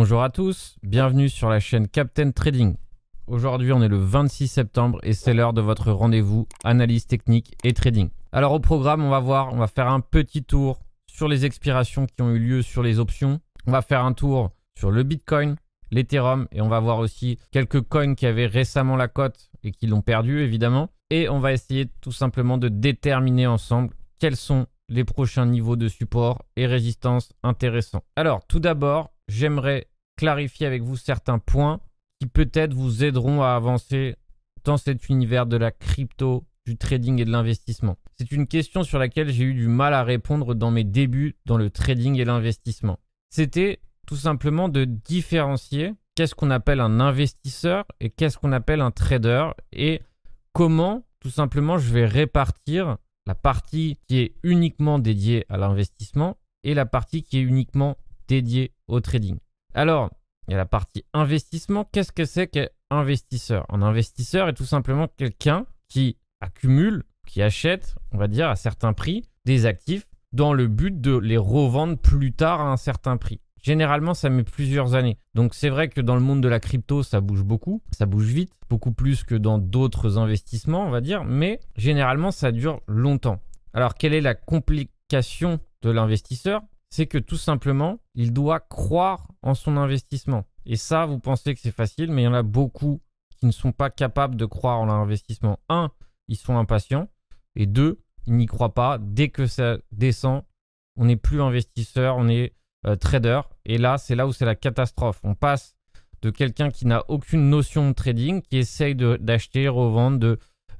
Bonjour à tous, bienvenue sur la chaîne Captain Trading. Aujourd'hui on est le 26 septembre et c'est l'heure de votre rendez-vous analyse technique et trading. Alors au programme on va faire un petit tour sur les expirations qui ont eu lieu sur les options. On va faire un tour sur le Bitcoin, l'Ethereum et on va voir aussi quelques coins qui avaient récemment la cote et qui l'ont perdu évidemment. Et on va essayer tout simplement de déterminer ensemble quels sont les prochains niveaux de support et résistance intéressants. Alors tout d'abord, j'aimerais clarifier avec vous certains points qui peut-être vous aideront à avancer dans cet univers de la crypto, du trading et de l'investissement. C'est une question sur laquelle j'ai eu du mal à répondre dans mes débuts dans le trading et l'investissement. C'était tout simplement de différencier qu'est-ce qu'on appelle un investisseur et qu'est-ce qu'on appelle un trader et comment tout simplement je vais répartir la partie qui est uniquement dédiée à l'investissement et la partie qui est uniquement dédiée au trading. Alors, il y a la partie investissement. Qu'est-ce que c'est qu'un investisseur? Un investisseur est tout simplement quelqu'un qui accumule, qui achète, on va dire, à certains prix, des actifs dans le but de les revendre plus tard à un certain prix. Généralement, ça met plusieurs années. Donc, c'est vrai que dans le monde de la crypto, ça bouge beaucoup, ça bouge vite, beaucoup plus que dans d'autres investissements, on va dire, mais généralement, ça dure longtemps. Alors, quelle est la complication de l'investisseur? C'est que tout simplement, il doit croire en son investissement. Et ça, vous pensez que c'est facile, mais il y en a beaucoup qui ne sont pas capables de croire en l'investissement. Un, ils sont impatients. Et deux, ils n'y croient pas. Dès que ça descend, on n'est plus investisseur, on est trader. Et là, c'est là où c'est la catastrophe. On passe de quelqu'un qui n'a aucune notion de trading, qui essaye d'acheter, revendre, de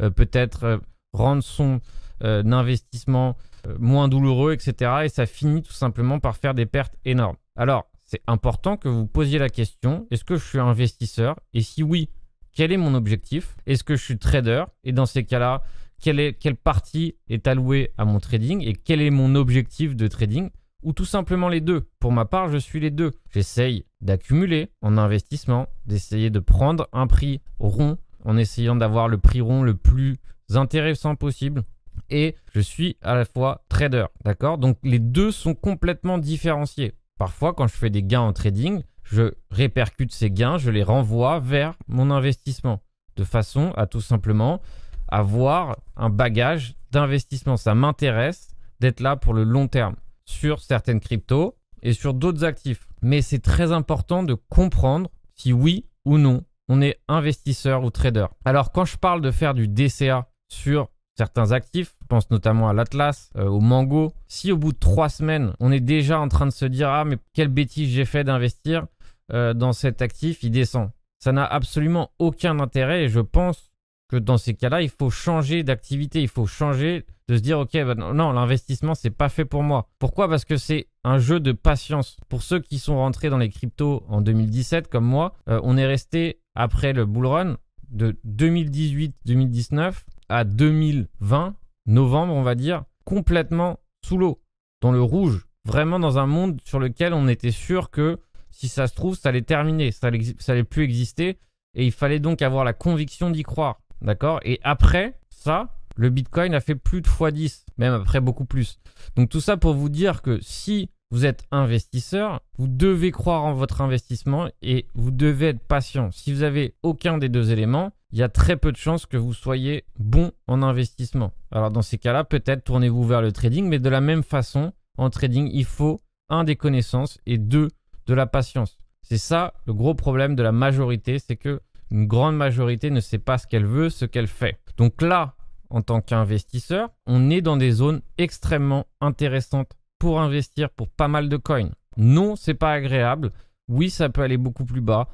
peut-être rendre son investissement moins douloureux, etc. Et ça finit tout simplement par faire des pertes énormes. Alors, c'est important que vous posiez la question, est-ce que je suis investisseur? Et si oui, quel est mon objectif? Est-ce que je suis trader? Et dans ces cas-là, quelle partie est allouée à mon trading? Et quel est mon objectif de trading? Ou tout simplement les deux. Pour ma part, je suis les deux. J'essaye d'accumuler en investissement, d'essayer de prendre un prix rond en essayant d'avoir le prix rond le plus intéressant possible. Et je suis à la fois trader, d'accord? Donc les deux sont complètement différenciés. Parfois, quand je fais des gains en trading, je répercute ces gains, je les renvoie vers mon investissement de façon à tout simplement avoir un bagage d'investissement. Ça m'intéresse d'être là pour le long terme sur certaines cryptos et sur d'autres actifs. Mais c'est très important de comprendre si oui ou non on est investisseur ou trader. Alors quand je parle de faire du DCA sur certains actifs, je pense notamment à l'Atlas, au Mango, si au bout de 3 semaines, on est déjà en train de se dire « Ah, mais quelle bêtise j'ai fait d'investir dans cet actif, il descend ». Ça n'a absolument aucun intérêt et je pense que dans ces cas-là, il faut changer d'activité, il faut changer de se dire « Ok, bah non, l'investissement, c'est pas fait pour moi ». Pourquoi? Parce que c'est un jeu de patience. Pour ceux qui sont rentrés dans les cryptos en 2017, comme moi, on est resté après le bull run de 2018-2019 à 2020, novembre, on va dire, complètement sous l'eau, dans le rouge, vraiment dans un monde sur lequel on était sûr que si ça se trouve, ça allait terminer, ça allait plus exister et il fallait donc avoir la conviction d'y croire, d'accord? Et après ça, le Bitcoin a fait plus de x10, même après beaucoup plus. Donc tout ça pour vous dire que si vous êtes investisseur, vous devez croire en votre investissement et vous devez être patient. Si vous avez aucun des deux éléments, il y a très peu de chances que vous soyez bon en investissement. Alors dans ces cas-là, peut-être tournez-vous vers le trading, mais de la même façon, en trading, il faut un, des connaissances et deux, de la patience. C'est ça le gros problème de la majorité, c'est que une grande majorité ne sait pas ce qu'elle veut, ce qu'elle fait. Donc là, en tant qu'investisseur, on est dans des zones extrêmement intéressantes pour investir pour pas mal de coins. Non, c'est pas agréable. Oui, ça peut aller beaucoup plus bas.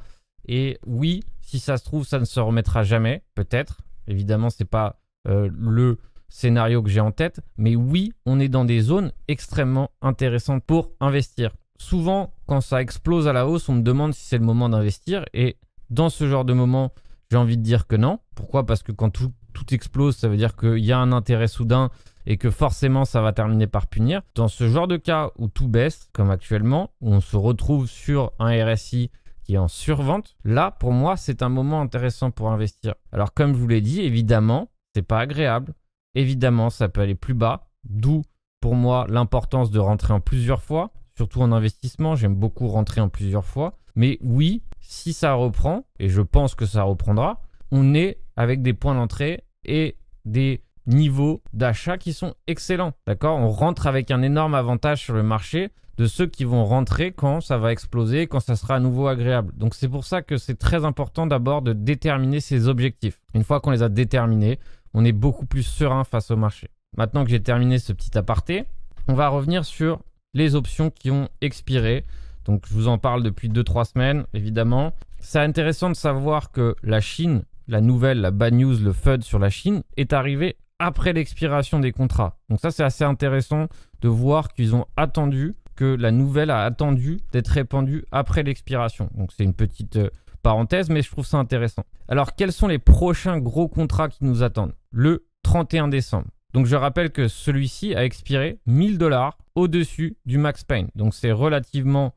Et oui, si ça se trouve, ça ne se remettra jamais, peut-être. Évidemment, c'est pas le scénario que j'ai en tête. Mais oui, on est dans des zones extrêmement intéressantes pour investir. Souvent, quand ça explose à la hausse, on me demande si c'est le moment d'investir. Et dans ce genre de moment, j'ai envie de dire que non. Pourquoi? Parce que quand tout explose, ça veut dire qu'il y a un intérêt soudain et que forcément ça va terminer par punir. Dans ce genre de cas où tout baisse, comme actuellement, où on se retrouve sur un RSI qui est en survente, là pour moi c'est un moment intéressant pour investir. Alors comme je vous l'ai dit, évidemment, c'est pas agréable, évidemment ça peut aller plus bas, d'où pour moi l'importance de rentrer en plusieurs fois surtout en investissement. J'aime beaucoup rentrer en plusieurs fois. Mais oui, si ça reprend, et je pense que ça reprendra, on est avec des points d'entrée et des niveaux d'achat qui sont excellents. D'accord? On rentre avec un énorme avantage sur le marché de ceux qui vont rentrer quand ça va exploser, quand ça sera à nouveau agréable. Donc c'est pour ça que c'est très important d'abord de déterminer ses objectifs. Une fois qu'on les a déterminés, on est beaucoup plus serein face au marché. Maintenant que j'ai terminé ce petit aparté, on va revenir sur les options qui ont expiré. Donc je vous en parle depuis 2-3 semaines, évidemment. C'est intéressant de savoir que la Chine, la nouvelle, la bad news, le FUD sur la Chine est arrivé après l'expiration des contrats. Donc ça, c'est assez intéressant de voir qu'ils ont attendu, que la nouvelle a attendu d'être répandue après l'expiration. Donc c'est une petite parenthèse, mais je trouve ça intéressant. Alors, quels sont les prochains gros contrats qui nous attendent? Le 31 décembre. Donc je rappelle que celui-ci a expiré 1000 $ au-dessus du max pain. Donc c'était relativement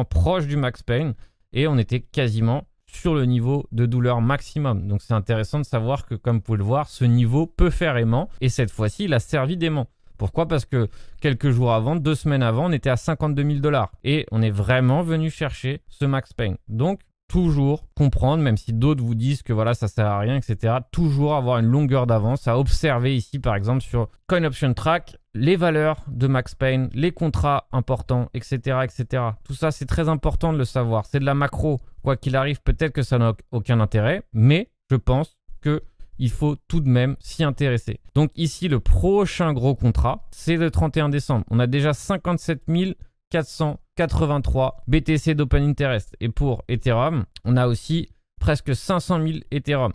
proche du max pain et on était quasiment sur le niveau de douleur maximum. Donc c'est intéressant de savoir que, comme vous pouvez le voir, ce niveau peut faire aimant et cette fois-ci, il a servi d'aimant. Pourquoi? Parce que quelques jours avant, 2 semaines avant, on était à 52 000 $ et on est vraiment venu chercher ce max pain. Donc toujours comprendre, même si d'autres vous disent que voilà, ça sert à rien, etc. Toujours avoir une longueur d'avance, à observer ici par exemple sur Coin Option Track, les valeurs de max pain, les contrats importants, etc. etc. Tout ça, c'est très important de le savoir. C'est de la macro. Quoi qu'il arrive, peut-être que ça n'a aucun intérêt, mais je pense qu'il faut tout de même s'y intéresser. Donc ici, le prochain gros contrat, c'est le 31 décembre. On a déjà 57 483 BTC d'Open Interest. Et pour Ethereum, on a aussi presque 500 000 Ethereum.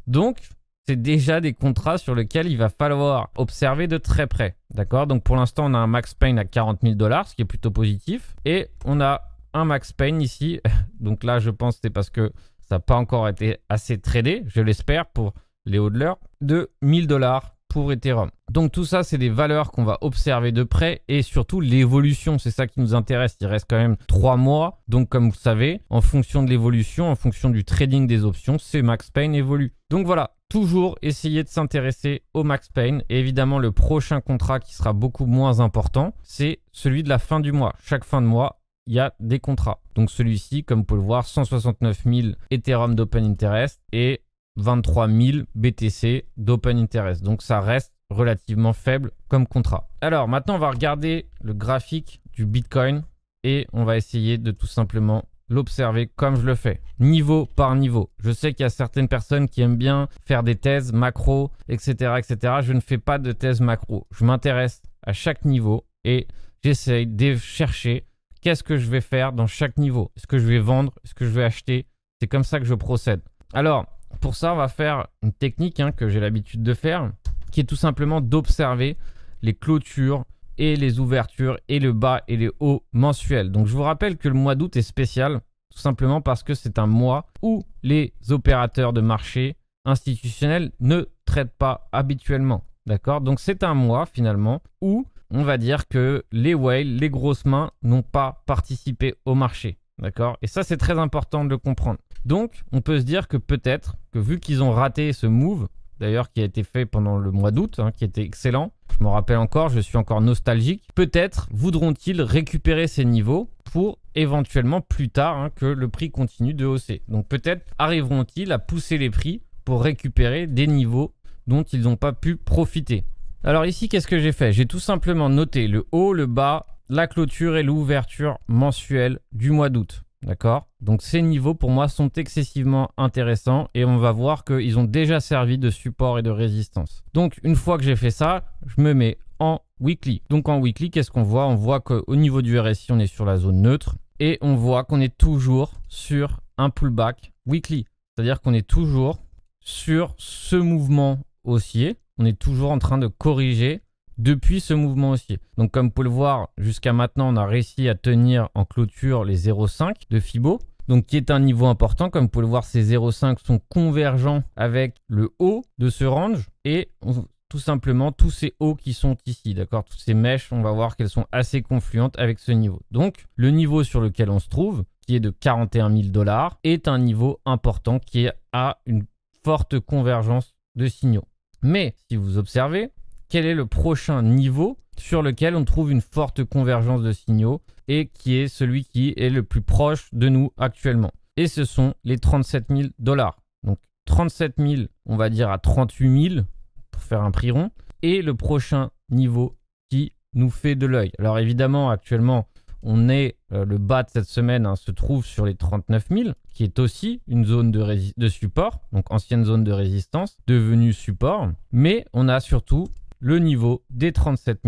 Donc, c'est déjà des contrats sur lesquels il va falloir observer de très près. D'accord? Donc, pour l'instant, on a un max pain à 40 000 $, ce qui est plutôt positif. Et on a un max pain ici. Donc là, je pense que c'est parce que ça n'a pas encore été assez tradé, je l'espère, pour les hodlers, de 1000 $ pour Ethereum. Donc tout ça, c'est des valeurs qu'on va observer de près et surtout l'évolution, c'est ça qui nous intéresse. Il reste quand même 3 mois. Donc comme vous savez, en fonction de l'évolution, en fonction du trading des options, ces max pain évoluent. Donc voilà, toujours essayer de s'intéresser au max pain. Et évidemment, le prochain contrat qui sera beaucoup moins important, c'est celui de la fin du mois. Chaque fin de mois, il y a des contrats. Donc celui-ci, comme vous pouvez le voir, 169 000 Ethereum d'Open Interest et 23 000 BTC d'Open Interest. Donc ça reste relativement faible comme contrat. Alors maintenant, on va regarder le graphique du Bitcoin et on va essayer de tout simplement l'observer comme je le fais, niveau par niveau. Je sais qu'il y a certaines personnes qui aiment bien faire des thèses macro, etc., etc. Je ne fais pas de thèse macro. Je m'intéresse à chaque niveau et j'essaye de chercher qu'est-ce que je vais faire dans chaque niveau. Est-ce que je vais vendre? Est-ce que je vais acheter? C'est comme ça que je procède. Alors, pour ça, on va faire une technique que j'ai l'habitude de faire, qui est tout simplement d'observer les clôtures et les ouvertures et le bas et les hauts mensuels. Donc, je vous rappelle que le mois d'août est spécial, tout simplement parce que c'est un mois où les opérateurs de marché institutionnels ne traitent pas habituellement. D'accord? Donc, c'est un mois finalement où on va dire que les whales, les grosses mains, n'ont pas participé au marché. D'accord? Et ça, c'est très important de le comprendre. Donc, on peut se dire que peut-être que vu qu'ils ont raté ce move, d'ailleurs qui a été fait pendant le mois d'août, qui était excellent, je me rappelle encore, je suis encore nostalgique, peut-être voudront-ils récupérer ces niveaux pour éventuellement plus tard que le prix continue de hausser. Donc peut-être arriveront-ils à pousser les prix pour récupérer des niveaux dont ils n'ont pas pu profiter. Alors ici, qu'est-ce que j'ai fait? J'ai tout simplement noté le haut, le bas, la clôture et l'ouverture mensuelle du mois d'août. D'accord? Donc ces niveaux pour moi sont excessivement intéressants et on va voir qu'ils ont déjà servi de support et de résistance. Donc une fois que j'ai fait ça, je me mets en weekly. Donc en weekly, qu'est-ce qu'on voit? On voit qu'au niveau du RSI, on est sur la zone neutre et on voit qu'on est toujours sur un pullback weekly. C'est-à-dire qu'on est toujours sur ce mouvement haussier. On est toujours en train de corriger depuis ce mouvement haussier. Donc comme vous pouvez le voir, jusqu'à maintenant, on a réussi à tenir en clôture les 0,5 de Fibo, donc qui est un niveau important. Comme vous pouvez le voir, ces 0,5 sont convergents avec le haut de ce range et tout simplement tous ces hauts qui sont ici, d'accord? Toutes ces mèches, on va voir qu'elles sont assez confluentes avec ce niveau. Donc le niveau sur lequel on se trouve, qui est de 41 000 $, est un niveau important qui a une forte convergence de signaux. Mais si vous observez, quel est le prochain niveau sur lequel on trouve une forte convergence de signaux et qui est celui qui est le plus proche de nous actuellement. Et ce sont les 37 000 $. Donc 37 000, on va dire à 38 000 pour faire un prix rond. Et le prochain niveau qui nous fait de l'œil. Alors évidemment, actuellement, on est le bas de cette semaine se trouve sur les 39 000, qui est aussi une zone de support, donc ancienne zone de résistance, devenue support. Mais on a surtout le niveau des 37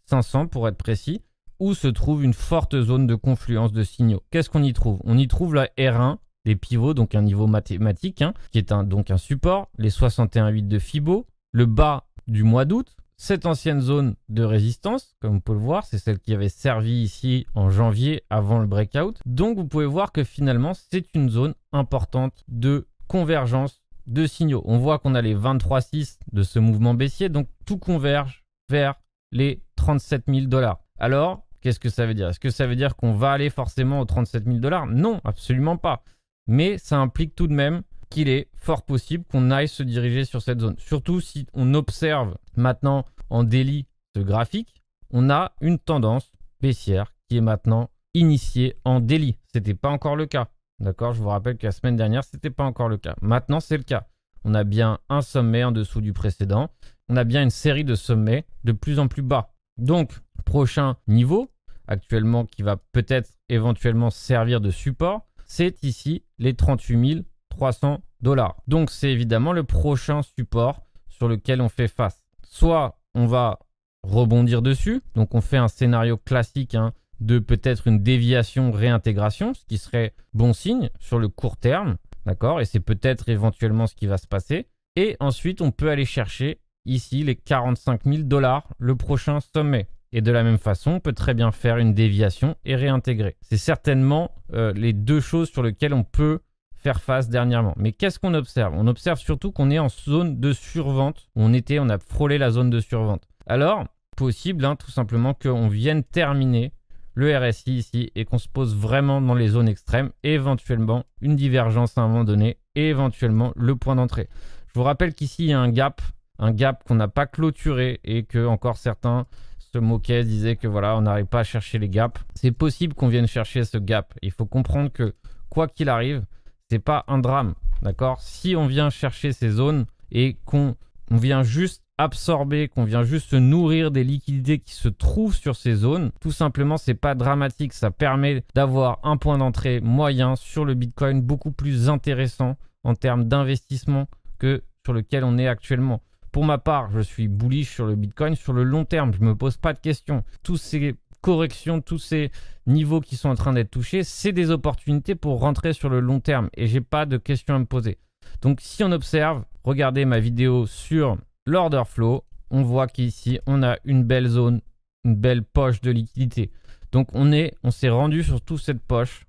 500 pour être précis, où se trouve une forte zone de confluence de signaux. Qu'est-ce qu'on y trouve? On y trouve la R1, les pivots, donc un niveau mathématique, qui est donc un support, les 61,8 de Fibo, le bas du mois d'août, cette ancienne zone de résistance, comme on peut le voir, c'est celle qui avait servi ici en janvier avant le breakout. Donc vous pouvez voir que finalement, c'est une zone importante de convergence de signaux. On voit qu'on a les 23,6 de ce mouvement baissier, donc tout converge vers les 37 000 $. Alors, qu'est-ce que ça veut dire? Est-ce que ça veut dire qu'on va aller forcément aux 37 000 $? Non, absolument pas. Mais ça implique tout de même qu'il est fort possible qu'on aille se diriger sur cette zone. Surtout si on observe maintenant en daily ce graphique, on a une tendance baissière qui est maintenant initiée en daily. Ce n'était pas encore le cas. D'accord? Je vous rappelle que la semaine dernière, ce n'était pas encore le cas. Maintenant, c'est le cas. On a bien un sommet en dessous du précédent. On a bien une série de sommets de plus en plus bas. Donc, prochain niveau, actuellement qui va peut-être éventuellement servir de support, c'est ici les 38 300 $. Donc c'est évidemment le prochain support sur lequel on fait face. Soit on va rebondir dessus, donc on fait un scénario classique de peut-être une déviation réintégration, ce qui serait bon signe sur le court terme, d'accord? Et c'est peut-être éventuellement ce qui va se passer. Et ensuite on peut aller chercher ici les 45 000 $, le prochain sommet. Et de la même façon, on peut très bien faire une déviation et réintégrer. C'est certainement les deux choses sur lesquelles on peut faire face dernièrement. Mais qu'est-ce qu'on observe? On observe surtout qu'on est en zone de survente. On a frôlé la zone de survente. Alors, possible tout simplement qu'on vienne terminer le RSI ici et qu'on se pose vraiment dans les zones extrêmes, et éventuellement une divergence à un moment donné, et éventuellement le point d'entrée. Je vous rappelle qu'ici, il y a un gap qu'on n'a pas clôturé et que encore certains se moquaient, disaient que voilà, on n'arrive pas à chercher les gaps. C'est possible qu'on vienne chercher ce gap. Il faut comprendre que quoi qu'il arrive, c'est pas un drame, d'accord? Si on vient chercher ces zones et qu'on vient juste absorber, qu'on vient juste se nourrir des liquidités qui se trouvent sur ces zones, tout simplement, c'est pas dramatique. Ça permet d'avoir un point d'entrée moyen sur le Bitcoin beaucoup plus intéressant en termes d'investissement que sur lequel on est actuellement. Pour ma part, je suis bullish sur le Bitcoin sur le long terme. Je me pose pas de questions. Tous ces corrections, tous ces niveaux qui sont en train d'être touchés, c'est des opportunités pour rentrer sur le long terme et j'ai pas de questions à me poser. Donc si on observe, regardez ma vidéo sur l'order flow, on voit qu'ici on a une belle zone, une belle poche de liquidité. Donc on s'est rendu sur toute cette poche,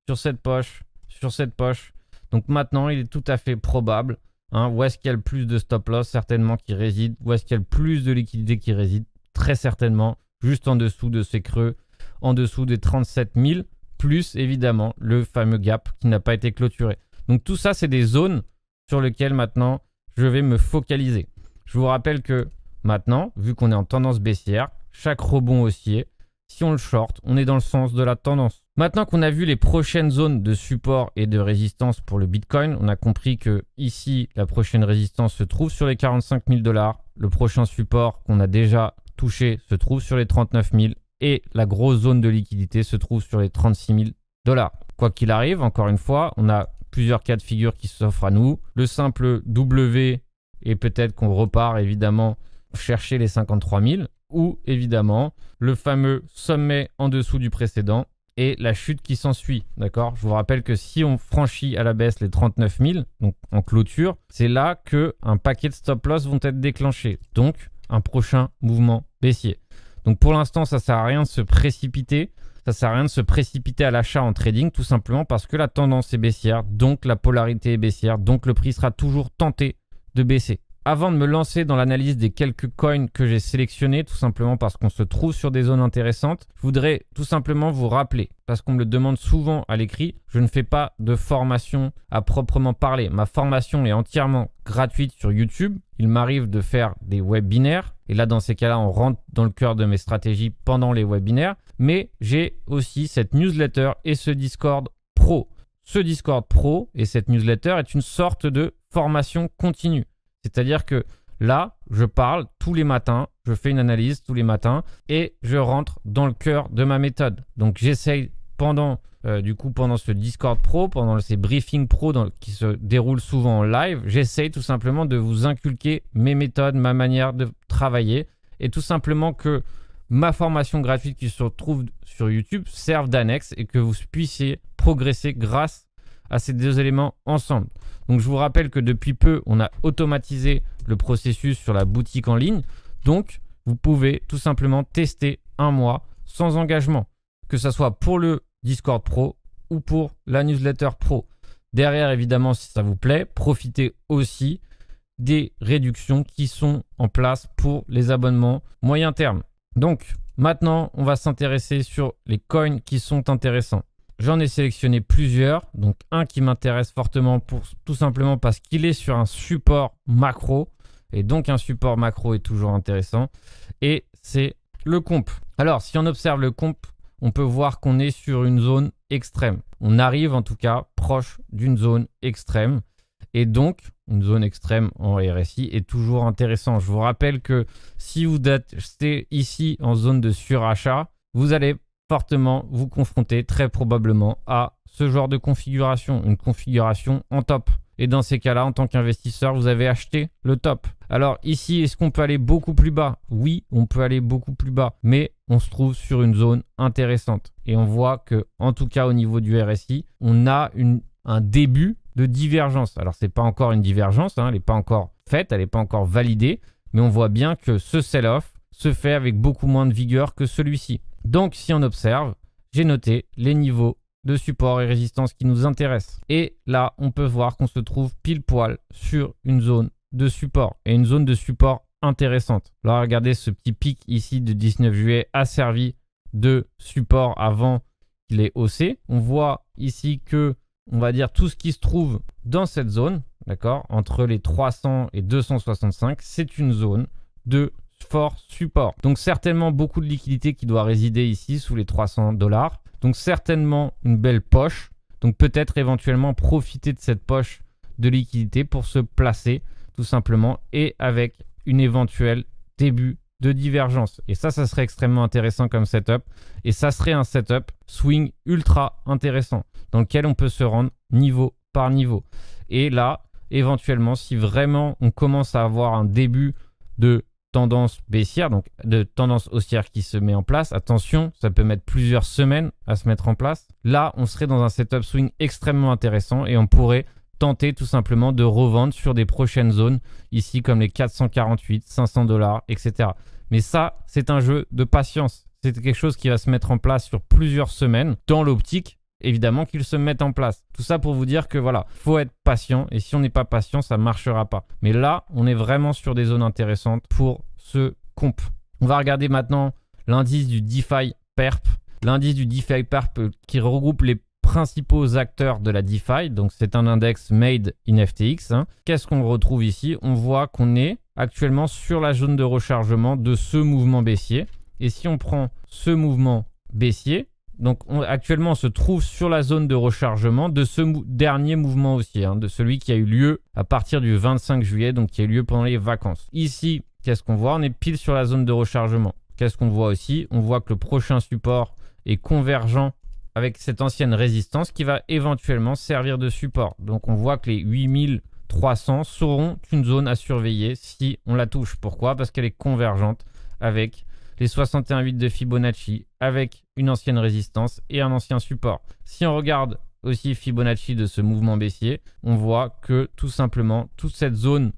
sur cette poche, sur cette poche. Donc maintenant il est tout à fait probable, où est-ce qu'il y a le plus de stop loss certainement qui réside, où est-ce qu'il y a le plus de liquidité qui réside, très certainement juste en dessous de ces creux, en dessous des 37 000, plus évidemment le fameux gap qui n'a pas été clôturé. Donc tout ça, c'est des zones sur lesquelles maintenant je vais me focaliser. Je vous rappelle que maintenant, vu qu'on est en tendance baissière, chaque rebond haussier, si on le short, on est dans le sens de la tendance. Maintenant qu'on a vu les prochaines zones de support et de résistance pour le Bitcoin, on a compris que ici, la prochaine résistance se trouve sur les 45 000 $. Le prochain support qu'on a déjà touché se trouve sur les 39 000 et la grosse zone de liquidité se trouve sur les 36 000 $. Quoi qu'il arrive, encore une fois, on a plusieurs cas de figure qui s'offrent à nous. Le simple W et peut-être qu'on repart évidemment chercher les 53 000 ou évidemment le fameux sommet en dessous du précédent et la chute qui s'ensuit. D'accord? Je vous rappelle que si on franchit à la baisse les 39 000, donc en clôture, c'est là qu'un paquet de stop loss vont être déclenchés. Donc, un prochain mouvement baissier. Donc pour l'instant, ça ne sert à rien de se précipiter. Ça ne sert à rien de se précipiter à l'achat en trading, tout simplement parce que la tendance est baissière, donc la polarité est baissière, donc le prix sera toujours tenté de baisser. avant de me lancer dans l'analyse des quelques coins que j'ai sélectionnés, tout simplement parce qu'on se trouve sur des zones intéressantes, je voudrais tout simplement vous rappeler, parce qu'on me le demande souvent à l'écrit, je ne fais pas de formation à proprement parler. Ma formation est entièrement gratuite sur YouTube. Il m'arrive de faire des webinaires, et là dans ces cas-là, on rentre dans le cœur de mes stratégies pendant les webinaires, mais j'ai aussi cette newsletter et ce Discord Pro. Ce Discord Pro et cette newsletter est une sorte de formation continue. C'est-à-dire que là, je parle tous les matins, je fais une analyse tous les matins et je rentre dans le cœur de ma méthode. Donc, j'essaye pendant ce Discord Pro, pendant ces briefings pro qui se déroulent souvent en live, j'essaye tout simplement de vous inculquer mes méthodes, ma manière de travailler et tout simplement que ma formation gratuite qui se trouve sur YouTube serve d'annexe et que vous puissiez progresser grâce à ces deux éléments ensemble. Donc je vous rappelle que depuis peu, on a automatisé le processus sur la boutique en ligne. Donc vous pouvez tout simplement tester un mois sans engagement, que ce soit pour le Discord Pro ou pour la newsletter Pro. Derrière, évidemment, si ça vous plaît, profitez aussi des réductions qui sont en place pour les abonnements moyen terme. Donc maintenant, on va s'intéresser sur les coins qui sont intéressants. J'en ai sélectionné plusieurs, donc un qui m'intéresse fortement tout simplement parce qu'il est sur un support macro, et donc un support macro est toujours intéressant, et c'est le comp. Alors, si on observe le comp, on peut voir qu'on est sur une zone extrême. On arrive en tout cas proche d'une zone extrême, et donc une zone extrême en RSI est toujours intéressant. Je vous rappelle que si vous êtes ici en zone de surachat, vous allez fortement vous confronter très probablement à ce genre de configuration, une configuration en top. Et dans ces cas-là, en tant qu'investisseur, vous avez acheté le top. Alors ici, est-ce qu'on peut aller beaucoup plus bas? Oui, on peut aller beaucoup plus bas, mais on se trouve sur une zone intéressante. Et on voit que, en tout cas au niveau du RSI, on a un début de divergence. Alors c'est pas encore une divergence, hein, elle n'est pas encore faite, elle n'est pas encore validée, mais on voit bien que ce sell-off se fait avec beaucoup moins de vigueur que celui-ci. Donc, si on observe, j'ai noté les niveaux de support et résistance qui nous intéressent. Et là, on peut voir qu'on se trouve pile poil sur une zone de support et une zone de support intéressante. Là, regardez, ce petit pic ici de 19 juillet a servi de support avant qu'il ait haussé. On voit ici que, on va dire, tout ce qui se trouve dans cette zone, d'accord, entre les 300 et 265, c'est une zone de fort support. Donc certainement beaucoup de liquidité qui doit résider ici sous les 300 $. Donc certainement une belle poche. Donc peut-être éventuellement profiter de cette poche de liquidité pour se placer tout simplement et avec une éventuelle début de divergence. Et ça serait extrêmement intéressant comme setup. Et ça serait un setup swing ultra intéressant dans lequel on peut se rendre niveau par niveau. Et là, éventuellement, si vraiment on commence à avoir un début de tendance baissière, donc de tendance haussière qui se met en place. Attention, ça peut mettre plusieurs semaines à se mettre en place. Là, on serait dans un setup swing extrêmement intéressant et on pourrait tenter tout simplement de revendre sur des prochaines zones, ici comme les 448, 500 $, etc. Mais ça, c'est un jeu de patience. C'est quelque chose qui va se mettre en place sur plusieurs semaines dans l'optique, évidemment, qu'il se mette en place. Tout ça pour vous dire que voilà, faut être patient et si on n'est pas patient, ça ne marchera pas. Mais là, on est vraiment sur des zones intéressantes pour ce comp. On va regarder maintenant l'indice du DeFi Perp. L'indice du DeFi Perp qui regroupe les principaux acteurs de la DeFi. Donc, c'est un index made in FTX. Qu'est-ce qu'on retrouve ici? On voit qu'on est actuellement sur la zone de rechargement de ce mouvement baissier. Et si on prend ce mouvement baissier, donc actuellement on se trouve sur la zone de rechargement de ce dernier mouvement haussier, de celui qui a eu lieu à partir du 25 juillet, donc qui a eu lieu pendant les vacances. Ici, qu'est-ce qu'on voit? On est pile sur la zone de rechargement. Qu'est-ce qu'on voit aussi? On voit que le prochain support est convergent avec cette ancienne résistance qui va éventuellement servir de support. Donc on voit que les 8300 seront une zone à surveiller si on la touche. Pourquoi? Parce qu'elle est convergente avec les 61,8 de Fibonacci, avec une ancienne résistance et un ancien support. Si on regarde aussi Fibonacci de ce mouvement baissier, on voit que tout simplement, toute cette zone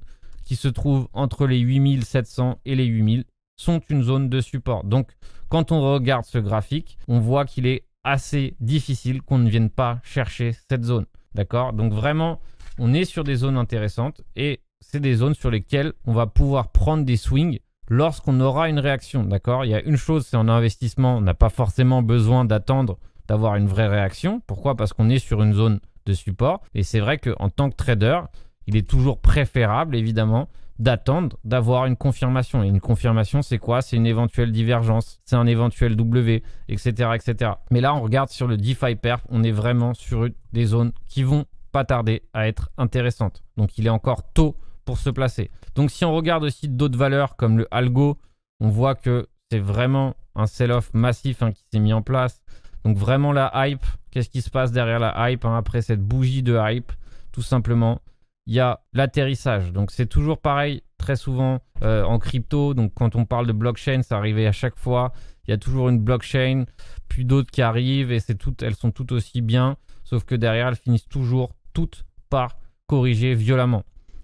qui se trouve entre les 8700 et les 8000 sont une zone de support. Donc, quand on regarde ce graphique, on voit qu'il est assez difficile qu'on ne vienne pas chercher cette zone. D'accord? Donc vraiment, on est sur des zones intéressantes et c'est des zones sur lesquelles on va pouvoir prendre des swings lorsqu'on aura une réaction, d'accord? Il y a une chose, c'est en investissement, on n'a pas forcément besoin d'attendre d'avoir une vraie réaction. Pourquoi? Parce qu'on est sur une zone de support. Et c'est vrai qu'en tant que trader, il est toujours préférable, évidemment, d'attendre d'avoir une confirmation. Et une confirmation, c'est quoi? C'est une éventuelle divergence, c'est un éventuel W, etc., etc. Mais là, on regarde sur le DeFi Perf, on est vraiment sur des zones qui vont pas tarder à être intéressantes. Donc, il est encore tôt pour se placer. Donc, si on regarde aussi d'autres valeurs comme le Algo, on voit que c'est vraiment un sell-off massif qui s'est mis en place. Donc, vraiment la hype. Qu'est-ce qui se passe derrière la hype après cette bougie de hype? Tout simplement, il y a l'atterrissage. Donc, c'est toujours pareil, très souvent en crypto. Donc, quand on parle de blockchain, ça arrivait à chaque fois. Il y a toujours une blockchain, puis d'autres qui arrivent et elles sont toutes aussi bien. Sauf que derrière, elles finissent toujours toutes par corriger violemment.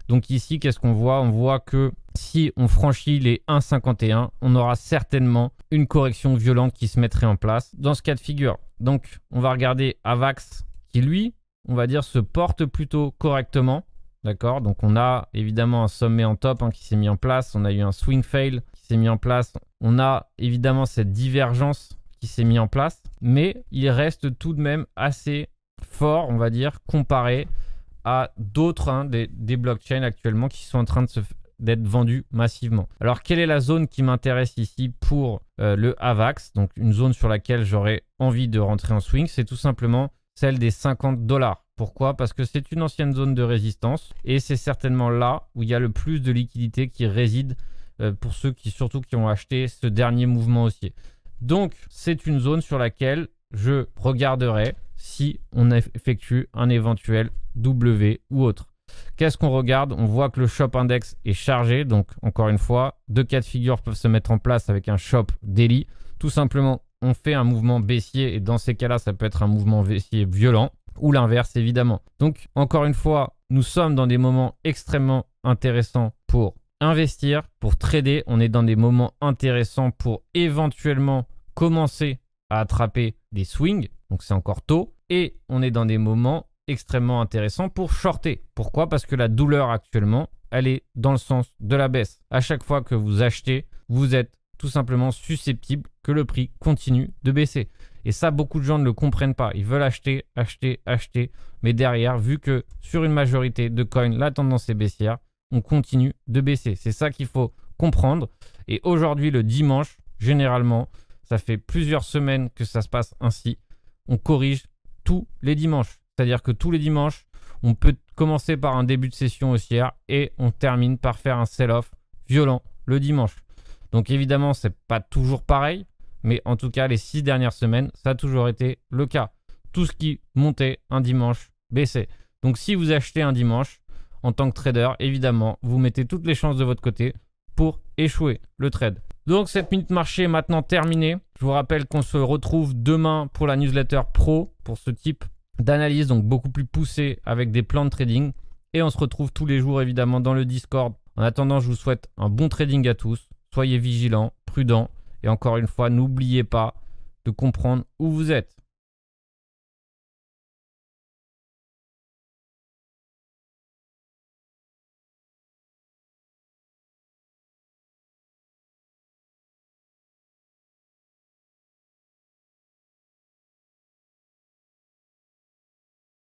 Donc ici, qu'est-ce qu'on voit? On voit que si on franchit les 1,51, on aura certainement une correction violente qui se mettrait en place dans ce cas de figure. Donc, on va regarder Avax qui, lui, on va dire, se porte plutôt correctement. D'accord? Donc, on a évidemment un sommet en top qui s'est mis en place. On a eu un swing fail qui s'est mis en place. On a évidemment cette divergence qui s'est mise en place. Mais il reste tout de même assez fort, on va dire, comparé à d'autres des blockchains actuellement qui sont en train d'être vendus massivement. Alors, quelle est la zone qui m'intéresse ici pour le AVAX? Donc, une zone sur laquelle j'aurais envie de rentrer en swing, c'est tout simplement celle des $50. Pourquoi? Parce que c'est une ancienne zone de résistance et c'est certainement là où il y a le plus de liquidité qui réside pour ceux surtout qui ont acheté ce dernier mouvement haussier. Donc, c'est une zone sur laquelle je regarderai si on effectue un éventuel W ou autre. Qu'est-ce qu'on regarde? On voit que le Shop Index est chargé. Donc, encore une fois, deux cas de figure peuvent se mettre en place avec un Shop Daily. Tout simplement, on fait un mouvement baissier et dans ces cas-là, ça peut être un mouvement baissier violent ou l'inverse, évidemment. Donc, encore une fois, nous sommes dans des moments extrêmement intéressants pour investir, pour trader. On est dans des moments intéressants pour éventuellement commencer à attraper des swings. Donc, c'est encore tôt. Et on est dans des moments extrêmement intéressants pour shorter. Pourquoi? Parce que la douleur actuellement, elle est dans le sens de la baisse. À chaque fois que vous achetez, vous êtes tout simplement susceptible que le prix continue de baisser. Et ça, beaucoup de gens ne le comprennent pas. Ils veulent acheter, acheter, acheter. Mais derrière, vu que sur une majorité de coins, la tendance est baissière, on continue de baisser. C'est ça qu'il faut comprendre. Et aujourd'hui, le dimanche, généralement, ça fait plusieurs semaines que ça se passe ainsi. On corrige tous les dimanches. C'est-à-dire que tous les dimanches, on peut commencer par un début de session haussière et on termine par faire un sell-off violent le dimanche. Donc évidemment, c'est pas toujours pareil, mais en tout cas, les 6 dernières semaines, ça a toujours été le cas. Tout ce qui montait un dimanche baissait. Donc si vous achetez un dimanche, en tant que trader, évidemment, vous mettez toutes les chances de votre côté pour échouer le trade. Donc cette minute marché est maintenant terminée. Je vous rappelle qu'on se retrouve demain pour la newsletter pro, pour ce type d'analyse, donc beaucoup plus poussée avec des plans de trading. Et on se retrouve tous les jours évidemment dans le Discord. En attendant, je vous souhaite un bon trading à tous. Soyez vigilants, prudents et encore une fois, n'oubliez pas de comprendre où vous êtes.